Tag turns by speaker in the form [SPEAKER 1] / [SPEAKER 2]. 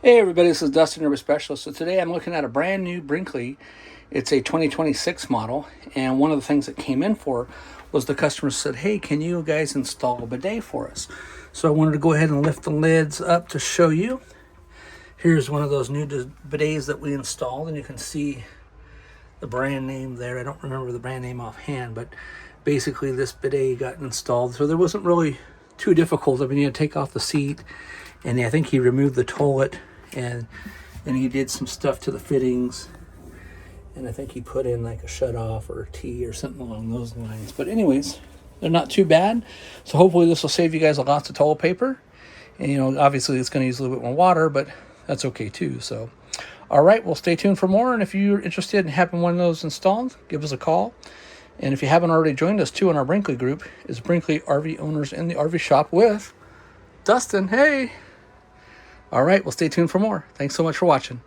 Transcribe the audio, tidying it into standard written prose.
[SPEAKER 1] Hey everybody, this is Dustin, Urban Specialist. So today I'm looking at a brand new Brinkley. It's a 2026 model, and one of the things that came in for was the customer said, hey, can you guys install a bidet for us? So I wanted to go ahead and lift the lids up to show you. Here's one of those new bidets that we installed, and you can see the brand name there. I don't remember the brand name offhand, but basically this bidet got installed, so there wasn't really too difficult. I mean, you had to take off the seat, and I think he removed the toilet, and then he did some stuff to the fittings, and I think he put in like a shut off or a T or something along those lines. But anyways, they're not too bad. So hopefully this will save you guys lots of toilet paper. And obviously it's going to use a little bit more water, but that's okay too. So all right, well, stay tuned for more. And if you're interested in having one of those installed, give us a call. And if you haven't already joined us too in our Brinkley group, is Brinkley RV Owners in the RV Shop with Dustin. Hey. All right, well, stay tuned for more. Thanks so much for watching.